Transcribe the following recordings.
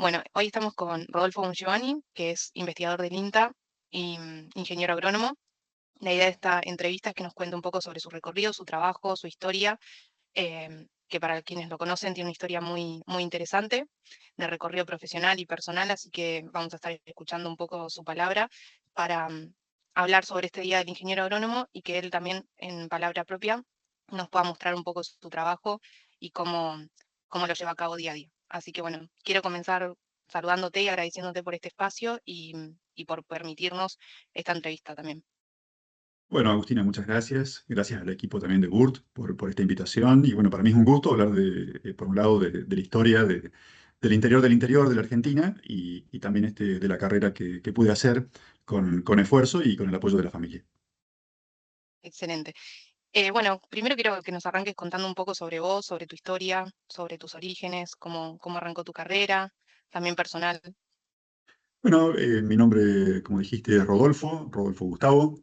Bueno, hoy estamos con Rodolfo Mungiovani, que es investigador del INTA y ingeniero agrónomo. La idea de esta entrevista es que nos cuente un poco sobre su recorrido, su trabajo, su historia, que para quienes lo conocen tiene una historia muy interesante de recorrido profesional y personal, así que vamos a estar escuchando un poco su palabra para hablar sobre este Día del Ingeniero Agrónomo y que él también, en palabra propia, nos pueda mostrar un poco su trabajo y cómo lo lleva a cabo día a día. Así que bueno, quiero comenzar saludándote y agradeciéndote por este espacio y por permitirnos esta entrevista también. Bueno, Agustina, muchas gracias. Gracias al equipo también de BURT por esta invitación. Y bueno, para mí es un gusto hablar por un lado, de la historia del interior de la Argentina y también de la carrera que pude hacer con esfuerzo y con el apoyo de la familia. Excelente. Bueno, primero quiero que nos arranques contando un poco sobre vos, sobre tu historia, sobre tus orígenes, cómo arrancó tu carrera, también personal. Bueno, mi nombre, como dijiste, es Rodolfo Gustavo.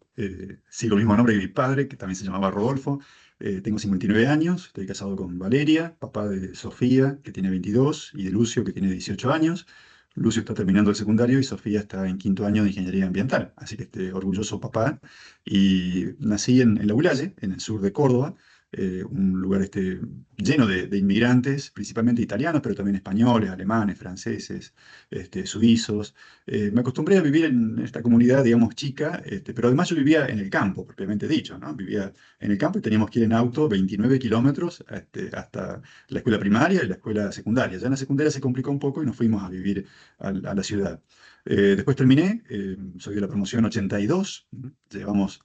Sigo el mismo nombre que mi padre, que también se llamaba Rodolfo. Tengo 59 años, estoy casado con Valeria, papá de Sofía, que tiene 22, y de Lucio, que tiene 18 años. Lucio está terminando el secundario y Sofía está en quinto año de ingeniería ambiental. Así que orgulloso papá. Y nací en La Ulaye, en el sur de Córdoba, un lugar lleno de inmigrantes, principalmente italianos, pero también españoles, alemanes, franceses, suizos. Me acostumbré a vivir en esta comunidad, digamos, chica, pero además yo vivía en el campo, propiamente dicho, ¿no? Vivía en el campo y teníamos que ir en auto 29 kilómetros hasta la escuela primaria y la escuela secundaria. Ya en la secundaria se complicó un poco y nos fuimos a vivir a la ciudad. Después terminé, soy de la promoción 82, ¿no? Llevamos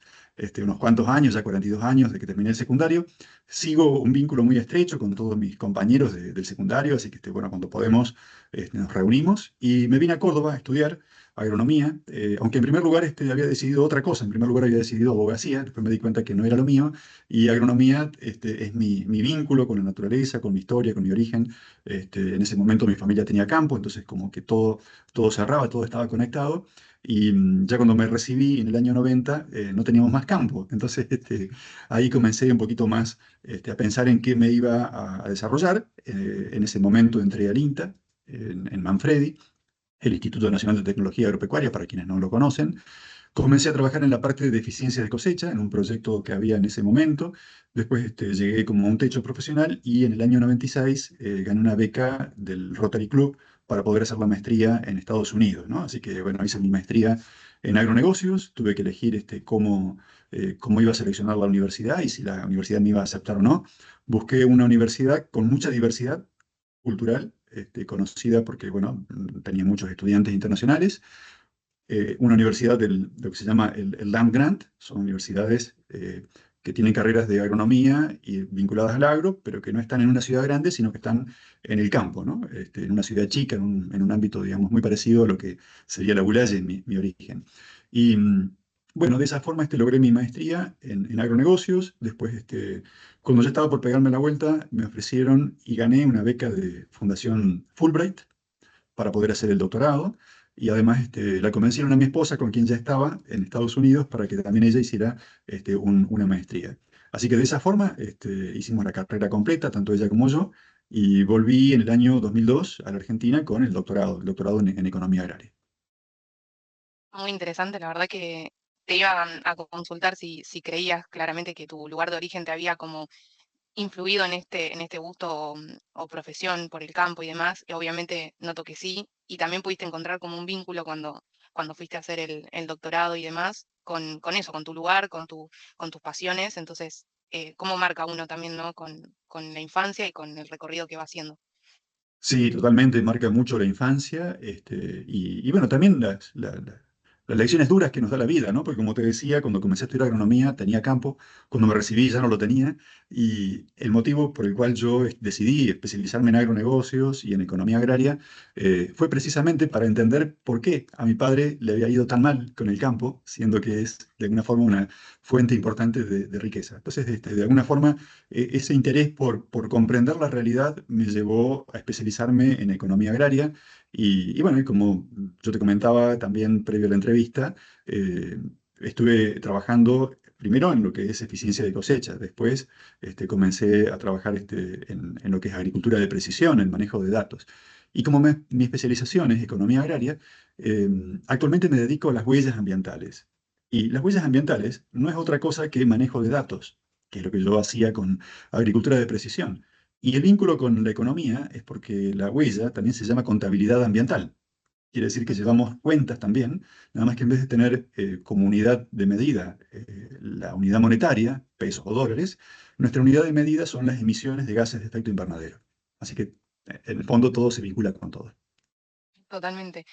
unos cuantos años, ya 42 años de que terminé el secundario. Sigo un vínculo muy estrecho con todos mis compañeros del secundario, así que bueno, cuando podemos nos reunimos y me vine a Córdoba a estudiar agronomía, aunque en primer lugar había decidido otra cosa, en primer lugar había decidido abogacía, después me di cuenta que no era lo mío y agronomía es mi vínculo con la naturaleza, con mi historia, con mi origen. En ese momento mi familia tenía campo, entonces como que todo cerraba, todo estaba conectado. Y ya cuando me recibí en el año 90, no teníamos más campo. Entonces ahí comencé un poquito más a pensar en qué me iba a desarrollar. En ese momento entré al INTA, en Manfredi, el Instituto Nacional de Tecnología Agropecuaria, para quienes no lo conocen. Comencé a trabajar en la parte de eficiencia de cosecha, en un proyecto que había en ese momento. Después llegué como a un techo profesional y en el año 96 gané una beca del Rotary Club para poder hacer la maestría en Estados Unidos, ¿no? Así que, bueno, hice mi maestría en agronegocios. Tuve que elegir cómo iba a seleccionar la universidad y si la universidad me iba a aceptar o no. Busqué una universidad con mucha diversidad cultural, conocida porque, bueno, tenía muchos estudiantes internacionales. Una universidad de lo que se llama el Land Grant, son universidades que tienen carreras de agronomía y vinculadas al agro, pero que no están en una ciudad grande, sino que están en el campo, ¿no? En una ciudad chica, en un ámbito, digamos, muy parecido a lo que sería la Bulaye, mi origen. Y bueno, de esa forma logré mi maestría en agronegocios. Después, cuando ya estaba por pegarme la vuelta, me ofrecieron y gané una beca de Fundación Fulbright para poder hacer el doctorado. Y además la convencieron a mi esposa, con quien ya estaba en Estados Unidos, para que también ella hiciera una maestría. Así que de esa forma hicimos la carrera completa, tanto ella como yo, y volví en el año 2002 a la Argentina con el doctorado en economía agraria. Muy interesante, la verdad que te iban a consultar si creías claramente que tu lugar de origen te había como influido en este gusto o profesión por el campo y demás, y obviamente noto que sí, y también pudiste encontrar como un vínculo cuando fuiste a hacer el doctorado y demás, con eso, con tu lugar, con tus pasiones, entonces, cómo marca uno también, ¿no? Con la infancia y con el recorrido que va haciendo. Sí, totalmente, marca mucho la infancia, y bueno, también las lecciones duras que nos da la vida, ¿no? Porque como te decía, cuando comencé a estudiar agronomía tenía campo, cuando me recibí ya no lo tenía, y el motivo por el cual yo decidí especializarme en agronegocios y en economía agraria fue precisamente para entender por qué a mi padre le había ido tan mal con el campo, siendo que es de alguna forma una fuente importante de riqueza. Entonces, de alguna forma ese interés por comprender la realidad me llevó a especializarme en economía agraria y bueno, y como yo te comentaba también previo a la entrevista, estuve trabajando primero en lo que es eficiencia de cosecha, después comencé a trabajar en lo que es agricultura de precisión, el manejo de datos. Y como mi especialización es economía agraria, eh, actualmente me dedico a las huellas ambientales. Y las huellas ambientales no es otra cosa que manejo de datos, que es lo que yo hacía con agricultura de precisión. Y el vínculo con la economía es porque la huella también se llama contabilidad ambiental. Quiere decir que llevamos cuentas también, nada más que en vez de tener como unidad de medida la unidad monetaria, pesos o dólares, nuestra unidad de medida son las emisiones de gases de efecto invernadero. Así que en el fondo todo se vincula con todo. Totalmente.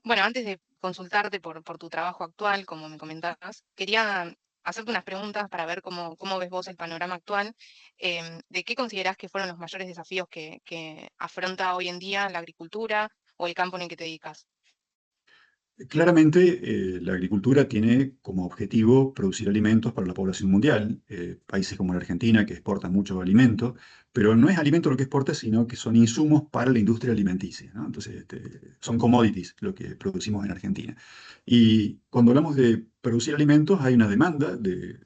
Bueno, antes de consultarte por tu trabajo actual, como me comentabas, quería hacerte unas preguntas para ver cómo ves vos el panorama actual. ¿De qué considerás que fueron los mayores desafíos que afronta hoy en día la agricultura o el campo en el que te dedicas? Claramente, la agricultura tiene como objetivo producir alimentos para la población mundial. Países como la Argentina que exportan mucho alimento, pero no es alimento lo que exporta, sino que son insumos para la industria alimenticia, ¿no? Entonces, son commodities lo que producimos en Argentina. Y cuando hablamos de producir alimentos, hay una demanda,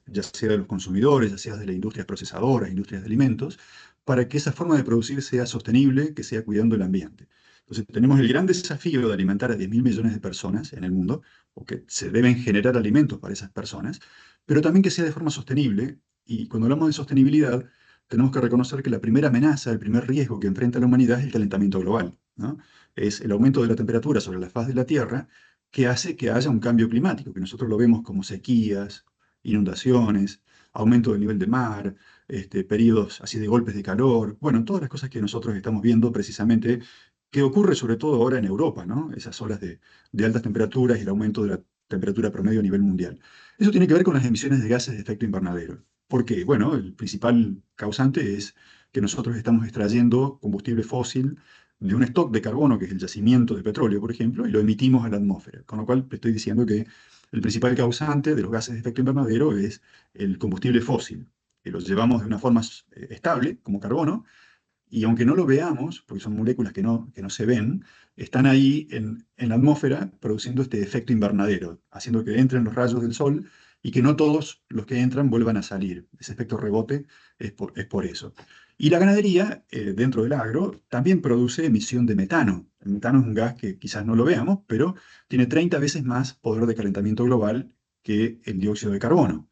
ya sea de los consumidores, ya sea de las industrias procesadoras, industrias de alimentos, para que esa forma de producir sea sostenible, que sea cuidando el ambiente. Entonces, tenemos el gran desafío de alimentar a 10.000 millones de personas en el mundo, o que se deben generar alimentos para esas personas, pero también que sea de forma sostenible. Y cuando hablamos de sostenibilidad, tenemos que reconocer que la primera amenaza, el primer riesgo que enfrenta la humanidad es el calentamiento global, ¿no? Es el aumento de la temperatura sobre la faz de la Tierra que hace que haya un cambio climático, que nosotros lo vemos como sequías, inundaciones, aumento del nivel del mar, periodos así de golpes de calor, bueno, todas las cosas que nosotros estamos viendo precisamente que ocurre sobre todo ahora en Europa, ¿no? Esas olas de altas temperaturas y el aumento de la temperatura promedio a nivel mundial. Eso tiene que ver con las emisiones de gases de efecto invernadero. ¿Por qué? Bueno, el principal causante es que nosotros estamos extrayendo combustible fósil de un stock de carbono, que es el yacimiento de petróleo, por ejemplo, y lo emitimos a la atmósfera. Con lo cual, te estoy diciendo que el principal causante de los gases de efecto invernadero es el combustible fósil, que los llevamos de una forma estable, como carbono, y aunque no lo veamos, porque son moléculas que no se ven, están ahí en la atmósfera produciendo este efecto invernadero, haciendo que entren los rayos del sol y que no todos los que entran vuelvan a salir. Ese efecto rebote es por eso. Y la ganadería, dentro del agro, también produce emisión de metano. El metano es un gas que quizás no lo veamos, pero tiene 30 veces más poder de calentamiento global que el dióxido de carbono.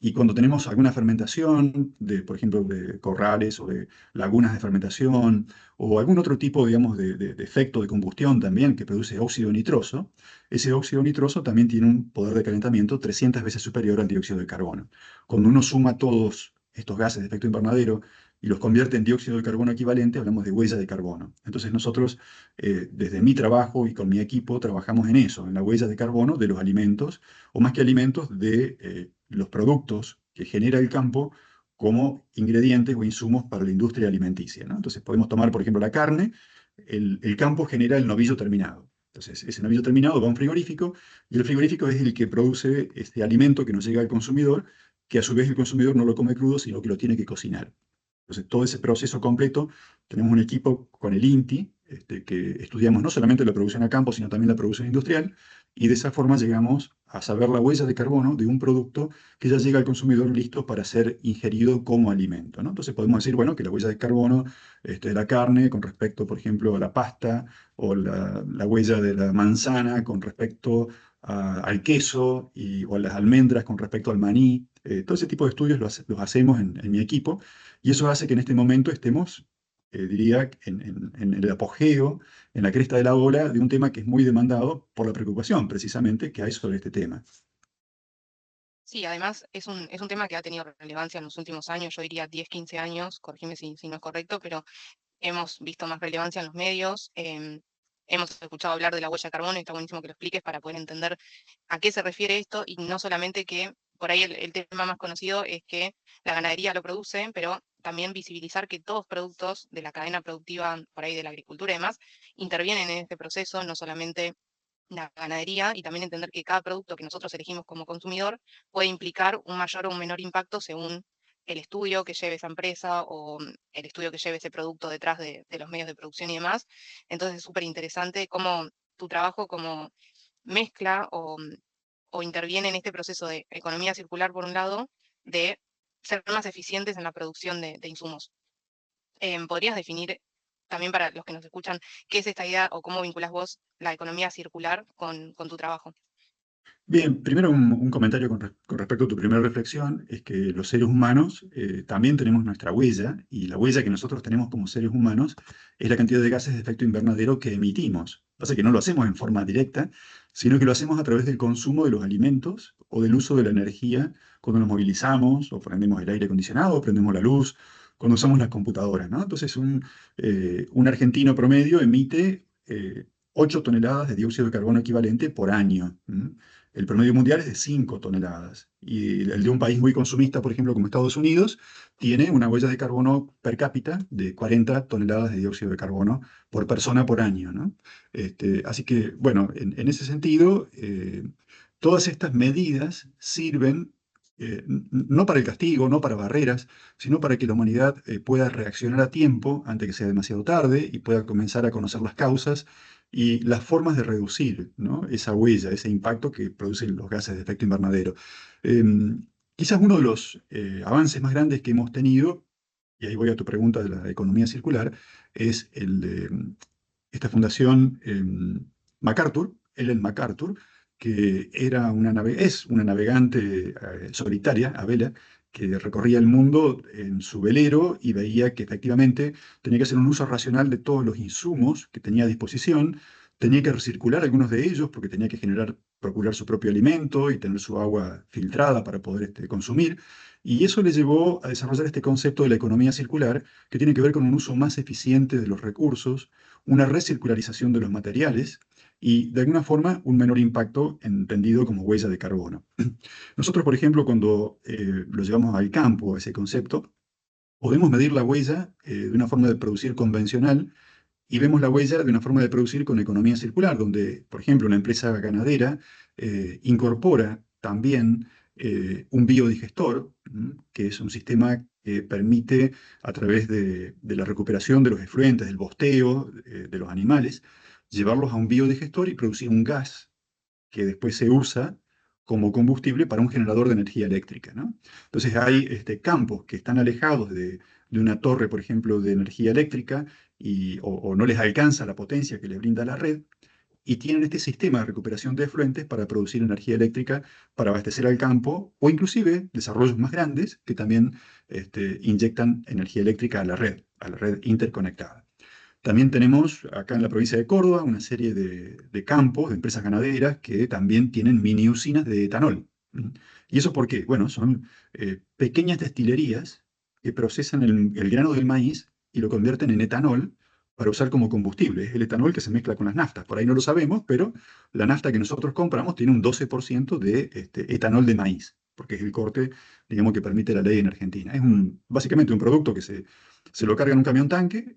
Y cuando tenemos alguna fermentación, por ejemplo, de corrales o de lagunas de fermentación o algún otro tipo, digamos, de efecto de combustión también que produce óxido nitroso, ese óxido nitroso también tiene un poder de calentamiento 300 veces superior al dióxido de carbono. Cuando uno suma todos estos gases de efecto invernadero y los convierte en dióxido de carbono equivalente, hablamos de huella de carbono. Entonces nosotros, desde mi trabajo y con mi equipo, trabajamos en eso, en la huella de carbono de los alimentos, o más que alimentos, de los productos que genera el campo como ingredientes o insumos para la industria alimenticia, ¿no? Entonces podemos tomar, por ejemplo, la carne, el campo genera el novillo terminado. Entonces, ese novillo terminado va a un frigorífico y el frigorífico es el que produce este alimento que nos llega al consumidor, que a su vez el consumidor no lo come crudo, sino que lo tiene que cocinar. Entonces, todo ese proceso completo, tenemos un equipo con el INTI, que estudiamos no solamente la producción a campo, sino también la producción industrial, y de esa forma llegamos a saber la huella de carbono de un producto que ya llega al consumidor listo para ser ingerido como alimento, ¿no? Entonces podemos decir, bueno, que la huella de carbono de la carne con respecto, por ejemplo, a la pasta, o la huella de la manzana con respecto al queso, o a las almendras con respecto al maní. Todo ese tipo de estudios los hacemos en mi equipo, y eso hace que en este momento estemos, diría, en el apogeo, en la cresta de la ola de un tema que es muy demandado por la preocupación precisamente que hay sobre este tema. Sí, además es un tema que ha tenido relevancia en los últimos años, yo diría 10, 15 años, corregime si no es correcto, pero hemos visto más relevancia en los medios, hemos escuchado hablar de la huella de carbono y está buenísimo que lo expliques para poder entender a qué se refiere esto y no solamente que por ahí el tema más conocido es que la ganadería lo produce, pero también visibilizar que todos productos de la cadena productiva por ahí de la agricultura y demás intervienen en este proceso, no solamente la ganadería, y también entender que cada producto que nosotros elegimos como consumidor puede implicar un mayor o un menor impacto según el estudio que lleve esa empresa o el estudio que lleve ese producto detrás de los medios de producción y demás. Entonces es súper interesante cómo tu trabajo como mezcla o interviene en este proceso de economía circular, por un lado, de ser más eficientes en la producción de insumos. ¿Podrías definir también para los que nos escuchan, ¿qué es esta idea o cómo vinculas vos la economía circular con tu trabajo? Bien, primero un comentario con respecto a tu primera reflexión, es que los seres humanos también tenemos nuestra huella, y la huella que nosotros tenemos como seres humanos es la cantidad de gases de efecto invernadero que emitimos. Pasa que no lo hacemos en forma directa, sino que lo hacemos a través del consumo de los alimentos o del uso de la energía cuando nos movilizamos, o prendemos el aire acondicionado, o prendemos la luz, cuando usamos las computadoras, ¿no? Entonces, un argentino promedio emite 8 toneladas de dióxido de carbono equivalente por año. ¿M? El promedio mundial es de 5 toneladas. Y el de un país muy consumista, por ejemplo, como Estados Unidos, tiene una huella de carbono per cápita de 40 toneladas de dióxido de carbono por persona por año, ¿no? Así que, bueno, en ese sentido, todas estas medidas sirven no para el castigo, no para barreras, sino para que la humanidad pueda reaccionar a tiempo antes que sea demasiado tarde y pueda comenzar a conocer las causas y las formas de reducir, ¿no? Esa huella, ese impacto que producen los gases de efecto invernadero. Quizás uno de los avances más grandes que hemos tenido, y ahí voy a tu pregunta de la economía circular, es el de esta fundación MacArthur, Ellen MacArthur, que es una navegante solitaria, a vela, que recorría el mundo en su velero y veía que efectivamente tenía que hacer un uso racional de todos los insumos que tenía a disposición, tenía que recircular algunos de ellos porque tenía que procurar su propio alimento y tener su agua filtrada para poder consumir. Y eso le llevó a desarrollar este concepto de la economía circular, que tiene que ver con un uso más eficiente de los recursos, una recircularización de los materiales y, de alguna forma, un menor impacto entendido como huella de carbono. Nosotros, por ejemplo, cuando lo llevamos al campo, ese concepto, podemos medir la huella de una forma de producir convencional y vemos la huella de una forma de producir con economía circular, donde, por ejemplo, una empresa ganadera incorpora también un biodigestor, que es un sistema que permite, a través de la recuperación de los efluentes, del bosteo de los animales, llevarlos a un biodigestor y producir un gas que después se usa como combustible para un generador de energía eléctrica, ¿no? Entonces hay campos que están alejados de una torre, por ejemplo, de energía eléctrica o no les alcanza la potencia que les brinda la red y tienen este sistema de recuperación de efluentes para producir energía eléctrica para abastecer al campo o inclusive desarrollos más grandes que también inyectan energía eléctrica a la red interconectada. También tenemos acá en la provincia de Córdoba una serie de campos, de empresas ganaderas que también tienen mini usinas de etanol. ¿Mm? ¿Y eso por qué? Bueno, son pequeñas destilerías que procesan el grano del maíz y lo convierten en etanol para usar como combustible. Es el etanol que se mezcla con las naftas. Por ahí no lo sabemos, pero la nafta que nosotros compramos tiene un 12% de etanol de maíz, porque es el corte, digamos, que permite la ley en Argentina. Es básicamente un producto que se lo carga en un camión tanque,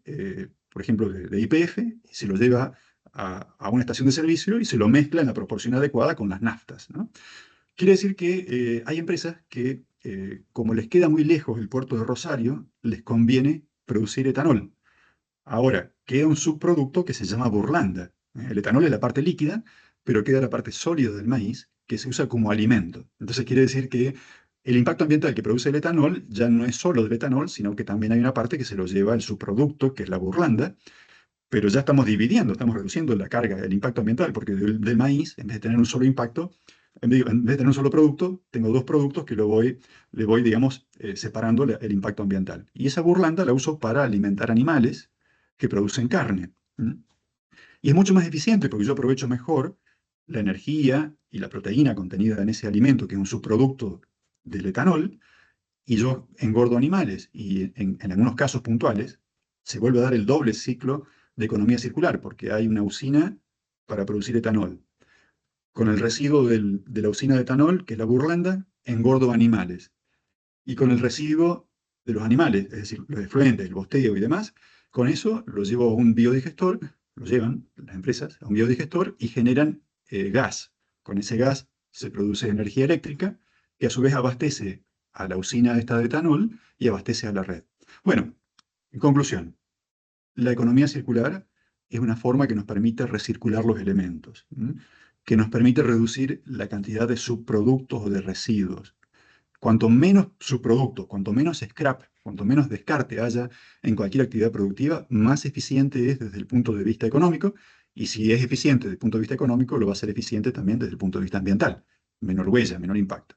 por ejemplo, de YPF, y se lo lleva a una estación de servicio y se lo mezcla en la proporción adecuada con las naftas, ¿no? Quiere decir que hay empresas que, como les queda muy lejos el puerto de Rosario, les conviene producir etanol. Ahora, queda un subproducto que se llama burlanda. El etanol es la parte líquida, pero queda la parte sólida del maíz que se usa como alimento. Entonces quiere decir que el impacto ambiental que produce el etanol ya no es solo del etanol, sino que también hay una parte que se lo lleva el subproducto, que es la burlanda, pero ya estamos dividiendo, estamos reduciendo la carga, el impacto ambiental, porque del maíz, en vez de tener un solo impacto, en vez de tener un solo producto, tengo dos productos que le voy, digamos, separando el impacto ambiental. Y esa burlanda la uso para alimentar animales que producen carne. ¿Mm? Y es mucho más eficiente porque yo aprovecho mejor la energía y la proteína contenida en ese alimento, que es un subproducto del etanol, y yo engordo animales. Y en algunos casos puntuales se vuelve a dar el doble ciclo de economía circular, porque hay una usina para producir etanol. Con el residuo de la usina de etanol, que es la burlanda, engordo animales. Y con el residuo de los animales, es decir, los efluentes, el bosteo y demás, con eso lo llevo a un biodigestor, lo llevan las empresas a un biodigestor y generan gas. Con ese gas se produce energía eléctrica que a su vez abastece a la usina esta de etanol y abastece a la red. Bueno, en conclusión, la economía circular es una forma que nos permite recircular los elementos, ¿m? Que nos permite reducir la cantidad de subproductos o de residuos. Cuanto menos subproductos, cuanto menos scrap Cuanto menos descarte haya en cualquier actividad productiva, más eficiente es desde el punto de vista económico, y si es eficiente desde el punto de vista económico, lo va a ser eficiente también desde el punto de vista ambiental. Menor huella, menor impacto.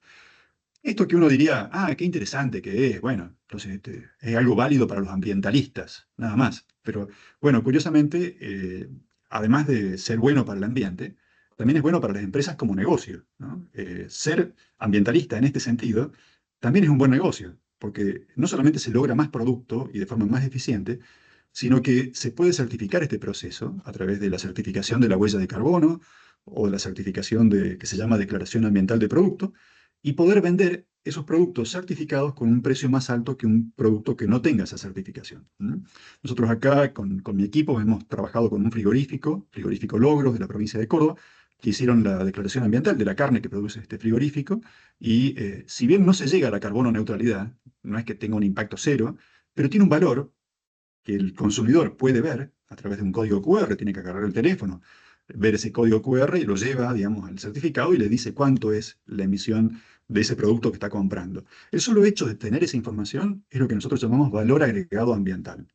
Esto que uno diría, ah, qué interesante que es, bueno, entonces es algo válido para los ambientalistas, nada más. Pero bueno, curiosamente, además de ser bueno para el ambiente, también es bueno para las empresas como negocio, ¿no? Ser ambientalista en este sentido también es un buen negocio, porque no solamente se logra más producto y de forma más eficiente, sino que se puede certificar este proceso a través de la certificación de la huella de carbono o de la certificación que se llama declaración ambiental de producto, y poder vender esos productos certificados con un precio más alto que un producto que no tenga esa certificación. ¿Mm? Nosotros acá con mi equipo hemos trabajado con un frigorífico Logros de la provincia de Córdoba, que hicieron la declaración ambiental de la carne que produce este frigorífico, y si bien no se llega a la carbono neutralidad, no es que tenga un impacto cero, pero tiene un valor que el consumidor puede ver a través de un código QR, tiene que agarrar el teléfono, ver ese código QR y lo lleva, digamos, al certificado y le dice cuánto es la emisión de ese producto que está comprando. El solo hecho de tener esa información es lo que nosotros llamamos valor agregado ambiental.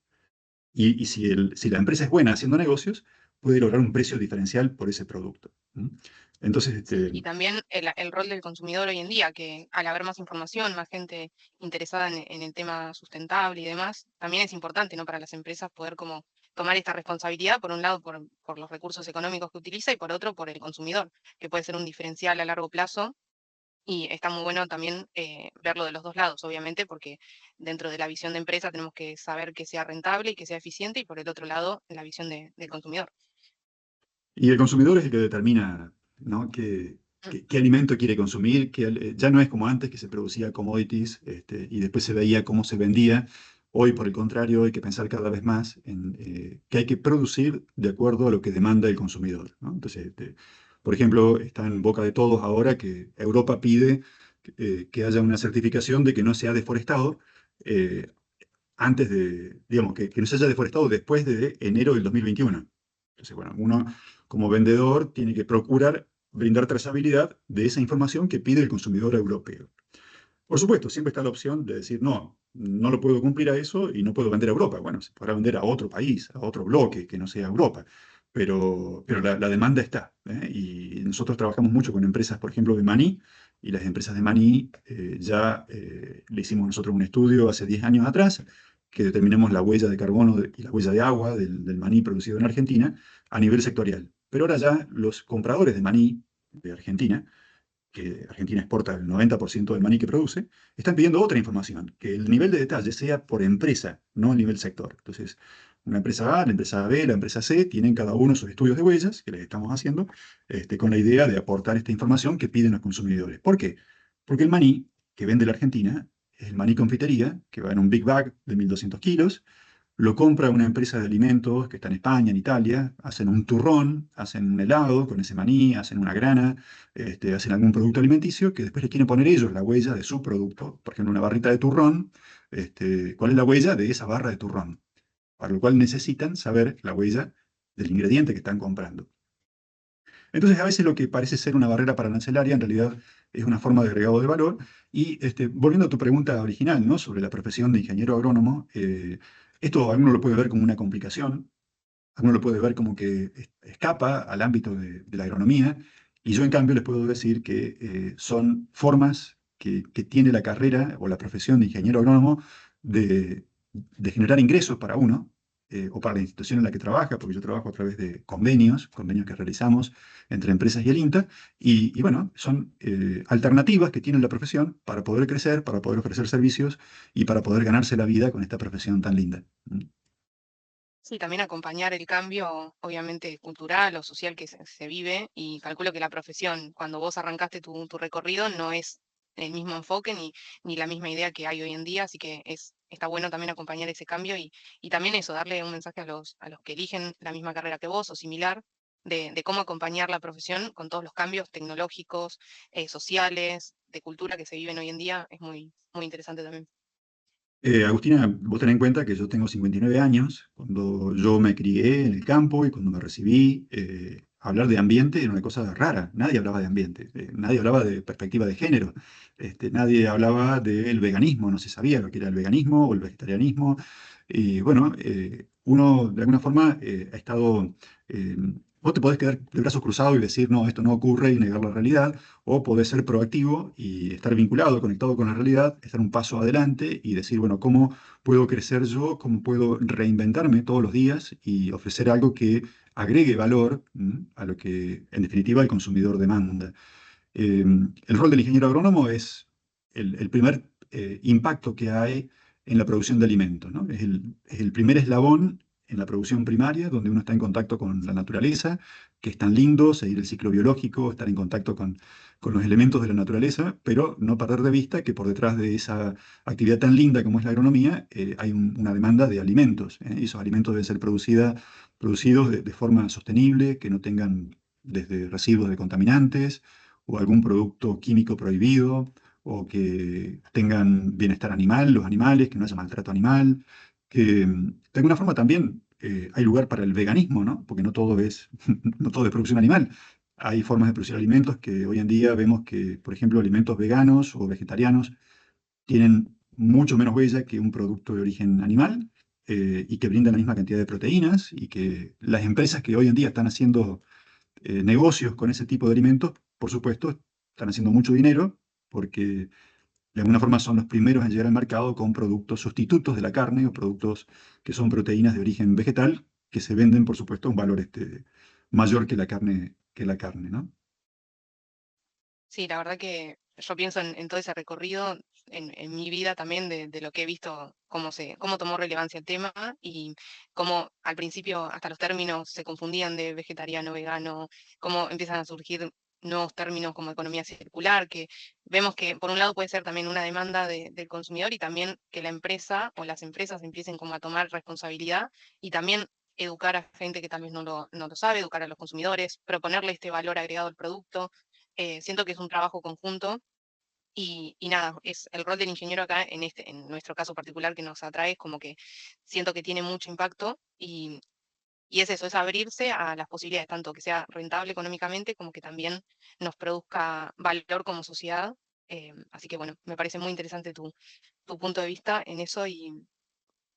Y si la empresa es buena haciendo negocios, puede lograr un precio diferencial por ese producto. ¿Mm? Entonces, Sí, y también el rol del consumidor hoy en día, que al haber más información, más gente interesada en el tema sustentable y demás, también es importante, ¿no? Para las empresas poder como tomar esta responsabilidad, por un lado por los recursos económicos que utiliza y por otro por el consumidor, que puede ser un diferencial a largo plazo. Y está muy bueno también verlo de los dos lados, obviamente, porque dentro de la visión de empresa tenemos que saber que sea rentable y que sea eficiente, y por el otro lado, la visión del consumidor. y el consumidor es el que determina, ¿no? Mm. Qué alimento quiere consumir, ya no es como antes que se producía commodities y después se veía cómo se vendía. Hoy, por el contrario, hay que pensar cada vez más en que hay que producir de acuerdo a lo que demanda el consumidor, ¿no? Entonces, por ejemplo, está en boca de todos ahora que Europa pide que haya una certificación de que no se ha deforestado eh, antes digamos, que no se haya deforestado después de enero del 2021. Entonces, bueno, uno como vendedor tiene que procurar brindar trazabilidad de esa información que pide el consumidor europeo. Por supuesto, siempre está la opción de decir, no, no lo puedo cumplir a eso y no puedo vender a Europa. Bueno, se podrá vender a otro país, a otro bloque que no sea Europa, pero la demanda está, ¿eh? Y nosotros trabajamos mucho con empresas, por ejemplo, de maní, y las empresas de maní ya le hicimos nosotros un estudio hace 10 años atrás, que determinemos la huella de carbono y la huella de agua del maní producido en Argentina a nivel sectorial. Pero ahora ya los compradores de maní de Argentina, que Argentina exporta el 90% del maní que produce, están pidiendo otra información, que el nivel de detalle sea por empresa, no a nivel sector. Entonces, una empresa A, la empresa B, la empresa C, tienen cada uno sus estudios de huellas, que les estamos haciendo, con la idea de aportar esta información que piden los consumidores. ¿Por qué? Porque el maní que vende la Argentina es el maní confitería, que va en un big bag de 1.200 kilos, lo compra una empresa de alimentos que está en España, en Italia, hacen un turrón, hacen un helado con ese maní, hacen una grana, hacen algún producto alimenticio que después le quieren poner ellos la huella de su producto. Por ejemplo, una barrita de turrón, ¿cuál es la huella de esa barra de turrón? Para lo cual necesitan saber la huella del ingrediente que están comprando. Entonces, a veces lo que parece ser una barrera para arancelaria en realidad es una forma de agregado de valor. Y volviendo a tu pregunta original, ¿no? Sobre la profesión de ingeniero agrónomo, esto alguno lo puede ver como una complicación, alguno lo puede ver como que escapa al ámbito de la agronomía, y yo en cambio les puedo decir que son formas que tiene la carrera o la profesión de ingeniero agrónomo de, de generar ingresos para uno o para la institución en la que trabaja, porque yo trabajo a través de convenios que realizamos entre empresas y el INTA, y bueno, son alternativas que tiene la profesión para poder crecer, para poder ofrecer servicios y para poder ganarse la vida con esta profesión tan linda. ¿Mm? Sí, también acompañar el cambio, obviamente, cultural o social que se vive, y calculo que la profesión, cuando vos arrancaste tu recorrido, no es el mismo enfoque ni la misma idea que hay hoy en día, así que está bueno también acompañar ese cambio y también eso, darle un mensaje a los que eligen la misma carrera que vos o similar, de cómo acompañar la profesión con todos los cambios tecnológicos, sociales, de cultura que se viven hoy en día, es muy, muy interesante también. Agustina, vos tenés en cuenta que yo tengo 59 años. Cuando yo me crié en el campo y cuando me recibí, hablar de ambiente era una cosa rara. Nadie hablaba de ambiente, nadie hablaba de perspectiva de género, nadie hablaba del veganismo, no se sabía lo que era el veganismo o el vegetarianismo. Y bueno, uno de alguna forma ha estado... eh, Vos te podés quedar de brazos cruzados y decir, no, esto no ocurre y negar la realidad, o podés ser proactivo y estar vinculado, conectado con la realidad, estar un paso adelante y decir, bueno, ¿cómo puedo crecer yo? ¿Cómo puedo reinventarme todos los días y ofrecer algo que agregue valor a lo que, en definitiva, el consumidor demanda? El rol del ingeniero agrónomo es el primer impacto que hay en la producción de alimentos, ¿no? Es el primer eslabón en la producción primaria, donde uno está en contacto con la naturaleza, que es tan lindo seguir el ciclo biológico, estar en contacto con los elementos de la naturaleza, pero no perder de vista que por detrás de esa actividad tan linda como es la agronomía, hay una demanda de alimentos, ¿eh? Y esos alimentos deben ser producidos de forma sostenible, que no tengan desde residuos de contaminantes, o algún producto químico prohibido, o que tengan bienestar animal, los animales, que no haya maltrato animal, que de alguna forma también hay lugar para el veganismo, ¿no? Porque no todo es, no todo es producción animal. Hay formas de producir alimentos que hoy en día vemos que, por ejemplo, alimentos veganos o vegetarianos tienen mucho menos huella que un producto de origen animal, y que brindan la misma cantidad de proteínas, y que las empresas que hoy en día están haciendo negocios con ese tipo de alimentos, por supuesto, están haciendo mucho dinero porque de alguna forma son los primeros en llegar al mercado con productos sustitutos de la carne o productos que son proteínas de origen vegetal que se venden, por supuesto, a un valor mayor que la carne, ¿no? Sí, la verdad que yo pienso en todo ese recorrido, en mi vida también, de lo que he visto, cómo tomó relevancia el tema y cómo al principio hasta los términos se confundían de vegetariano, vegano, cómo empiezan a surgir nuevos términos como economía circular, que vemos que por un lado puede ser también una demanda del consumidor y también que la empresa o las empresas empiecen como a tomar responsabilidad y también educar a gente que tal vez no lo sabe, educar a los consumidores, proponerle este valor agregado al producto. Siento que es un trabajo conjunto y nada, es el rol del ingeniero acá en nuestro caso particular que nos atrae, es como que siento que tiene mucho impacto y es eso, es abrirse a las posibilidades, tanto que sea rentable económicamente como que también nos produzca valor como sociedad. Así que bueno, me parece muy interesante tu punto de vista en eso y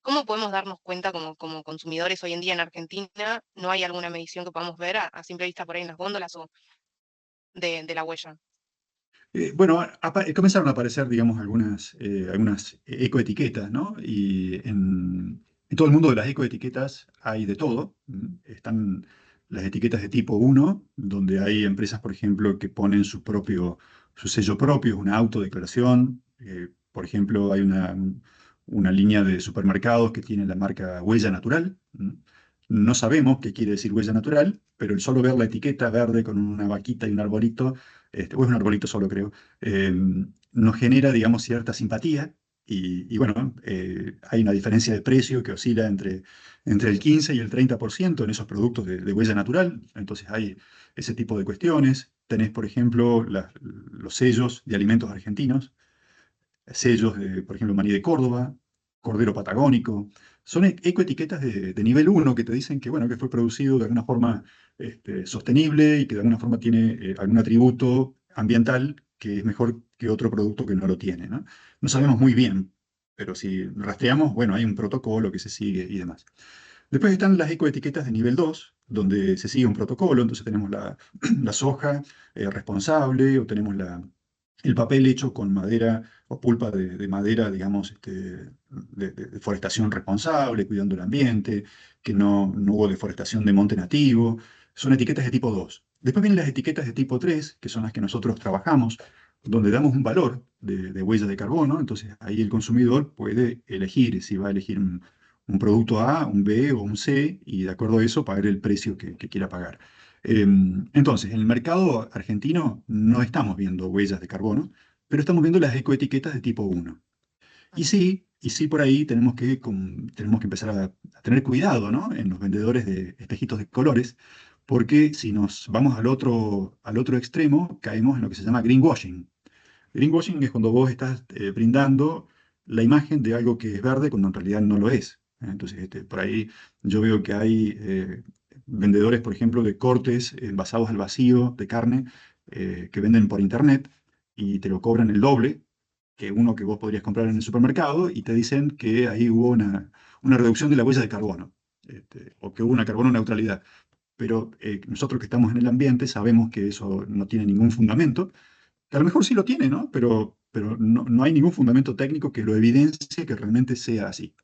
cómo podemos darnos cuenta como consumidores hoy en día en Argentina, no hay alguna medición que podamos ver a simple vista por ahí en las góndolas o de la huella. Bueno, comenzaron a aparecer, digamos, algunas ecoetiquetas, ¿no? Y en todo el mundo de las ecoetiquetas hay de todo. Están las etiquetas de tipo uno, donde hay empresas, por ejemplo, que ponen su sello propio, una autodeclaración. Por ejemplo, hay una línea de supermercados que tiene la marca Huella Natural. No sabemos qué quiere decir huella natural, pero el solo ver la etiqueta verde con una vaquita y un arbolito, o es un arbolito solo, creo, eh, nos genera, digamos, cierta simpatía. Y bueno, hay una diferencia de precio que oscila entre el 15 y el 30% en esos productos de huella natural. Entonces hay ese tipo de cuestiones. Tenés, por ejemplo, los sellos de alimentos argentinos, sellos de, por ejemplo, maní de Córdoba, cordero patagónico. Son ecoetiquetas de nivel uno que te dicen que, bueno, que fue producido de alguna forma sostenible y que de alguna forma tiene algún atributo ambiental que es mejor que otro producto que no lo tiene, ¿no? No sabemos muy bien, pero si rastreamos, bueno, hay un protocolo que se sigue y demás. Después están las ecoetiquetas de nivel 2 donde se sigue un protocolo, entonces tenemos la soja responsable, o tenemos el papel hecho con madera o pulpa de madera, digamos, de forestación responsable, cuidando el ambiente, que no hubo deforestación de monte nativo. Son etiquetas de tipo 2. Después vienen las etiquetas de tipo 3 que son las que nosotros trabajamos, donde damos un valor de huella de carbono. Entonces ahí el consumidor puede elegir si va a elegir un producto A, un B o un C, y de acuerdo a eso pagar el precio que quiera pagar. Entonces, en el mercado argentino no estamos viendo huellas de carbono, pero estamos viendo las ecoetiquetas de tipo uno. Y sí por ahí tenemos que empezar a tener cuidado, ¿no? En los vendedores de espejitos de colores, porque si nos vamos al otro extremo, caemos en lo que se llama greenwashing. Greenwashing es cuando vos estás brindando la imagen de algo que es verde cuando en realidad no lo es. Entonces, por ahí yo veo que hay vendedores, por ejemplo, de cortes envasados al vacío de carne que venden por internet y te lo cobran el doble que uno que vos podrías comprar en el supermercado y te dicen que ahí hubo una reducción de la huella de carbono, o que hubo una carbono neutralidad. Pero nosotros que estamos en el ambiente sabemos que eso no tiene ningún fundamento, que a lo mejor sí lo tiene, ¿no? Pero no hay ningún fundamento técnico que lo evidencie que realmente sea así.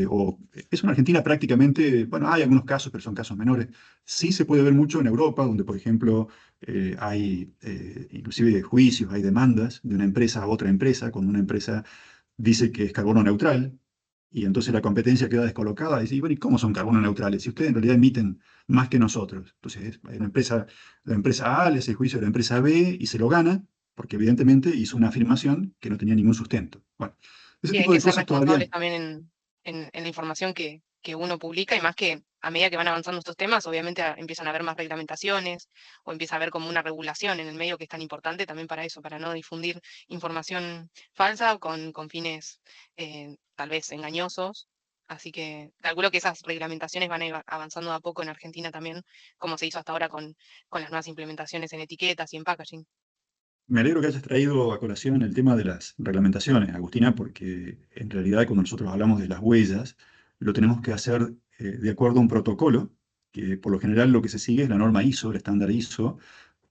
O eso en Argentina prácticamente, bueno, hay algunos casos, pero son casos menores. Sí se puede ver mucho en Europa, donde, por ejemplo, hay inclusive juicios, hay demandas de una empresa a otra empresa, cuando una empresa dice que es carbono neutral, y entonces la competencia queda descolocada, y dice, bueno, ¿y cómo son carbono neutrales? Si ustedes en realidad emiten más que nosotros. Entonces, la empresa A le hace juicio a la empresa B y se lo gana, porque evidentemente hizo una afirmación que no tenía ningún sustento. Bueno, ese Sí, hay tipo que de ser cosas todavía. responsables también en la información que uno publica y más que a medida que van avanzando estos temas, obviamente empiezan a haber más reglamentaciones o empieza a haber como una regulación en el medio que es tan importante también para eso, para no difundir información falsa o con fines tal vez engañosos. Así que calculo que esas reglamentaciones van a ir avanzando de a poco en Argentina también, como se hizo hasta ahora con las nuevas implementaciones en etiquetas y en packaging. Me alegro que hayas traído a colación el tema de las reglamentaciones, Agustina, porque en realidad cuando nosotros hablamos de las huellas, lo tenemos que hacer de acuerdo a un protocolo, que por lo general lo que se sigue es la norma ISO, el estándar ISO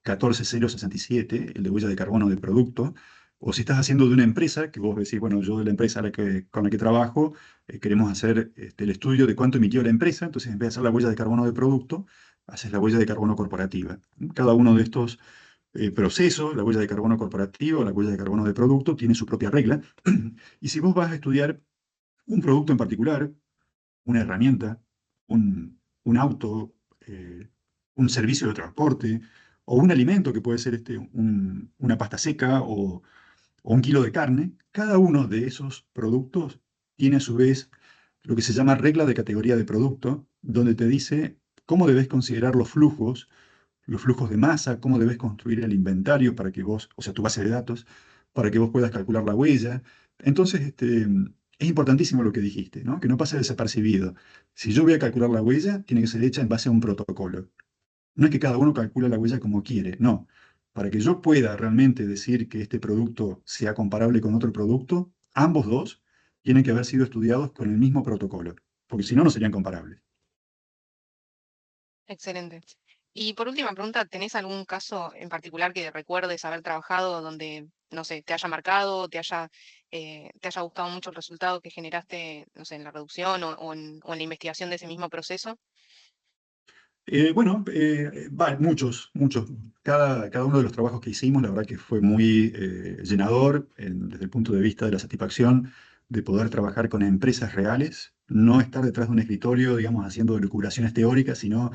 14067, el de huella de carbono del producto, o si estás haciendo de una empresa, que vos decís, bueno, yo de la empresa con la que trabajo, queremos hacer el estudio de cuánto emitió la empresa, entonces en vez de hacer la huella de carbono del producto, haces la huella de carbono corporativa. Cada uno de estos procesos, la huella de carbono corporativa, la huella de carbono de producto, tiene su propia regla. Y si vos vas a estudiar un producto en particular, una herramienta, un auto, un servicio de transporte o un alimento que puede ser una pasta seca o un kilo de carne, cada uno de esos productos tiene a su vez lo que se llama regla de categoría de producto, donde te dice cómo debes considerar los flujos de masa, cómo debes construir el inventario para que vos, o sea, tu base de datos, para que vos puedas calcular la huella. Entonces, es importantísimo lo que dijiste, ¿no? Que no pase desapercibido. Si yo voy a calcular la huella, tiene que ser hecha en base a un protocolo. No es que cada uno calcule la huella como quiere, no. Para que yo pueda realmente decir que este producto sea comparable con otro producto, ambos dos tienen que haber sido estudiados con el mismo protocolo, porque si no, no serían comparables. Excelente. Y por última pregunta, ¿tenés algún caso en particular que recuerdes haber trabajado donde, no sé, te haya marcado, te haya gustado mucho el resultado que generaste, no sé, en la reducción o en la investigación de ese mismo proceso? Bueno, muchos, muchos. Cada uno de los trabajos que hicimos, la verdad que fue muy llenador desde el punto de vista de la satisfacción de poder trabajar con empresas reales, no estar detrás de un escritorio, digamos, haciendo elucubraciones teóricas, sino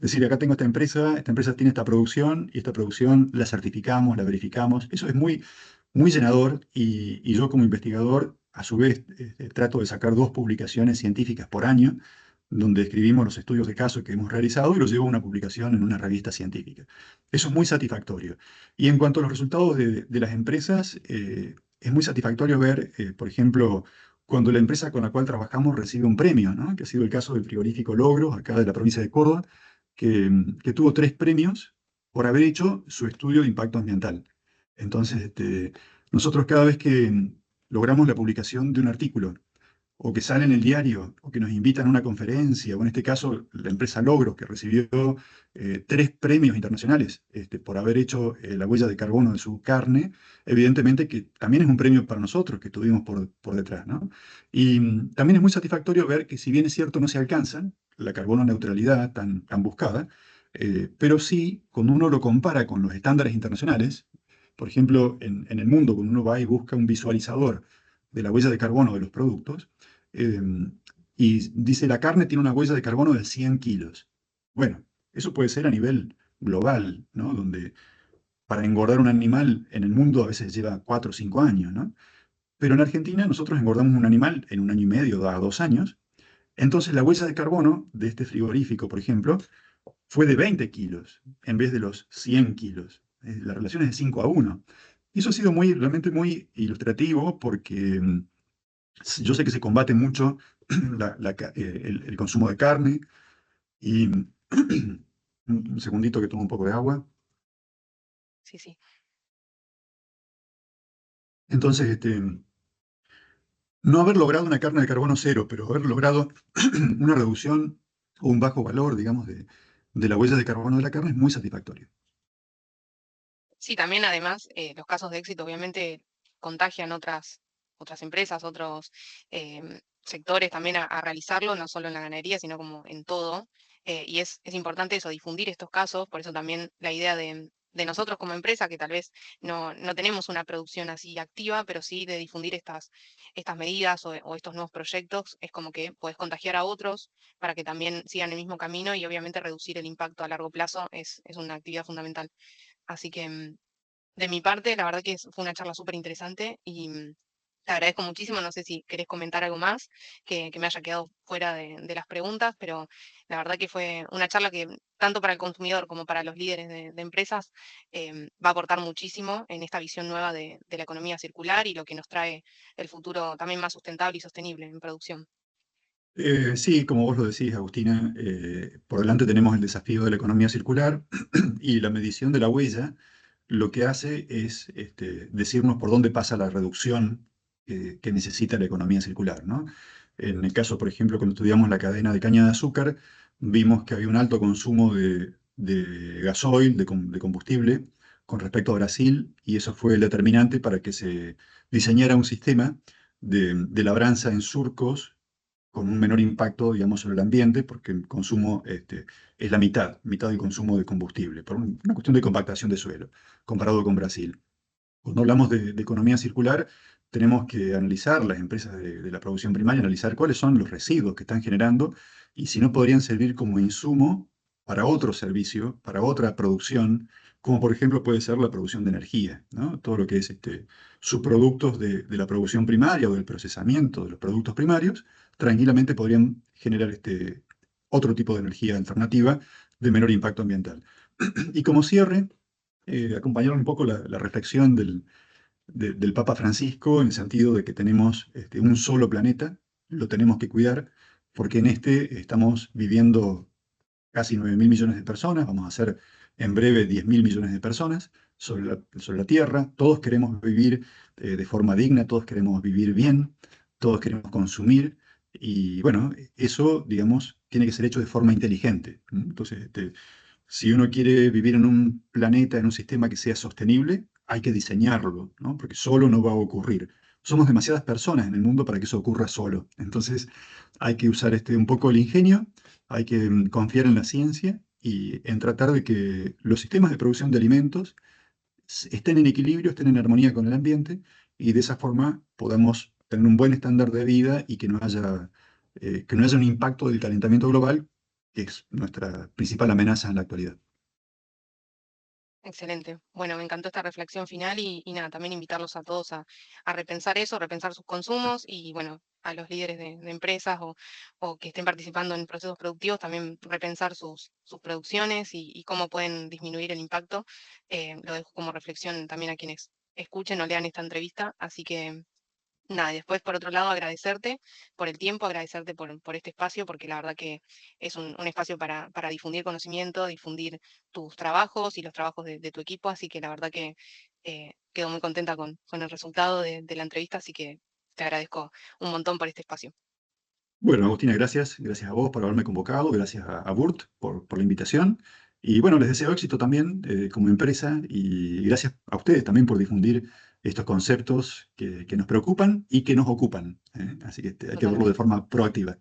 decir, acá tengo esta empresa tiene esta producción y esta producción la certificamos, la verificamos. Eso es muy, muy llenador y yo como investigador, a su vez, trato de sacar 2 publicaciones científicas por año donde escribimos los estudios de caso que hemos realizado y los llevo a una publicación en una revista científica. Eso es muy satisfactorio. Y en cuanto a los resultados de las empresas, es muy satisfactorio ver, por ejemplo, cuando la empresa con la cual trabajamos recibe un premio, ¿no? Que ha sido el caso del frigorífico Logros, acá de la provincia de Córdoba, que tuvo 3 premios por haber hecho su estudio de impacto ambiental. Entonces, nosotros cada vez que logramos la publicación de un artículo o que sale en el diario, o que nos invitan a una conferencia, o en este caso la empresa Logros, que recibió 3 premios internacionales por haber hecho la huella de carbono de su carne, evidentemente que también es un premio para nosotros que estuvimos por detrás, ¿no? Y también es muy satisfactorio ver que si bien es cierto no se alcanza la carbono neutralidad tan buscada, pero sí, cuando uno lo compara con los estándares internacionales, por ejemplo, en el mundo, cuando uno va y busca un visualizador de la huella de carbono de los productos, eh, y dice la carne tiene una huella de carbono de 100 kilos. Bueno, eso puede ser a nivel global, ¿no? Donde para engordar un animal en el mundo a veces lleva 4 o 5 años, ¿no? Pero en Argentina nosotros engordamos un animal en un año y medio a 2 años. Entonces la huella de carbono de este frigorífico, por ejemplo, fue de 20 kilos en vez de los 100 kilos. La relación es de 5 a 1. Y eso ha sido realmente muy ilustrativo porque yo sé que se combate mucho el consumo de carne Y un segundito que tomo un poco de agua. Sí, sí. Entonces, no haber logrado una carga de carbono cero, pero haber logrado una reducción o un bajo valor, digamos, de la huella de carbono de la carne es muy satisfactorio. Sí, también además los casos de éxito obviamente contagian otras empresas, otros sectores también a realizarlo, no solo en la ganadería, sino como en todo. Y es importante eso, difundir estos casos, por eso también la idea de nosotros como empresa, que tal vez no tenemos una producción así activa, pero sí de difundir estas medidas o estos nuevos proyectos, es como que puedes contagiar a otros para que también sigan el mismo camino y obviamente reducir el impacto a largo plazo es una actividad fundamental. Así que de mi parte, la verdad que fue una charla súper interesante y te agradezco muchísimo. No sé si querés comentar algo más que me haya quedado fuera de las preguntas, pero la verdad que fue una charla que tanto para el consumidor como para los líderes de empresas va a aportar muchísimo en esta visión nueva de la economía circular y lo que nos trae el futuro también más sustentable y sostenible en producción. Sí, como vos lo decís, Agustina, por delante tenemos el desafío de la economía circular y la medición de la huella lo que hace es decirnos por dónde pasa la reducción que necesita la economía circular, ¿no? En el caso, por ejemplo, cuando estudiamos la cadena de caña de azúcar, vimos que había un alto consumo de gasoil, de combustible, con respecto a Brasil, y eso fue el determinante para que se diseñara un sistema de labranza en surcos con un menor impacto, digamos, sobre el ambiente, porque el consumo es la mitad del consumo de combustible, por una cuestión de compactación de suelo, comparado con Brasil. Cuando hablamos de economía circular, tenemos que analizar las empresas de la producción primaria, analizar cuáles son los residuos que están generando y si no podrían servir como insumo para otro servicio, para otra producción, como por ejemplo puede ser la producción de energía, ¿no? Todo lo que es subproductos de la producción primaria o del procesamiento de los productos primarios, tranquilamente podrían generar otro tipo de energía alternativa de menor impacto ambiental. Y como cierre, acompañar un poco la reflexión del Papa Francisco en el sentido de que tenemos un solo planeta, lo tenemos que cuidar, porque en este estamos viviendo casi 9.000 millones de personas, vamos a ser en breve 10.000 millones de personas sobre la Tierra, todos queremos vivir de forma digna, todos queremos vivir bien, todos queremos consumir, y bueno, eso, digamos, tiene que ser hecho de forma inteligente. Entonces, si uno quiere vivir en un planeta, en un sistema que sea sostenible, hay que diseñarlo, ¿no? Porque solo no va a ocurrir. Somos demasiadas personas en el mundo para que eso ocurra solo. Entonces, hay que usar un poco el ingenio, hay que confiar en la ciencia y en tratar de que los sistemas de producción de alimentos estén en equilibrio, estén en armonía con el ambiente y de esa forma podamos tener un buen estándar de vida y que no haya un impacto del calentamiento global, que es nuestra principal amenaza en la actualidad. Excelente. Bueno, me encantó esta reflexión final y nada, también invitarlos a todos a repensar eso, repensar sus consumos y bueno, a los líderes de empresas o que estén participando en procesos productivos, también repensar sus producciones y cómo pueden disminuir el impacto. Lo dejo como reflexión también a quienes escuchen o lean esta entrevista. Así que nada, y después por otro lado agradecerte por el tiempo, agradecerte por este espacio, porque la verdad que es un espacio para difundir conocimiento, difundir tus trabajos y los trabajos de tu equipo, así que la verdad que quedo muy contenta con el resultado de la entrevista, así que te agradezco un montón por este espacio. Bueno, Agustina, gracias. Gracias a vos por haberme convocado, gracias a Burt por la invitación. Y bueno, les deseo éxito también como empresa y gracias a ustedes también por difundir estos conceptos que nos preocupan y que nos ocupan, ¿eh? Así que hay que verlo de Totalmente. forma proactiva.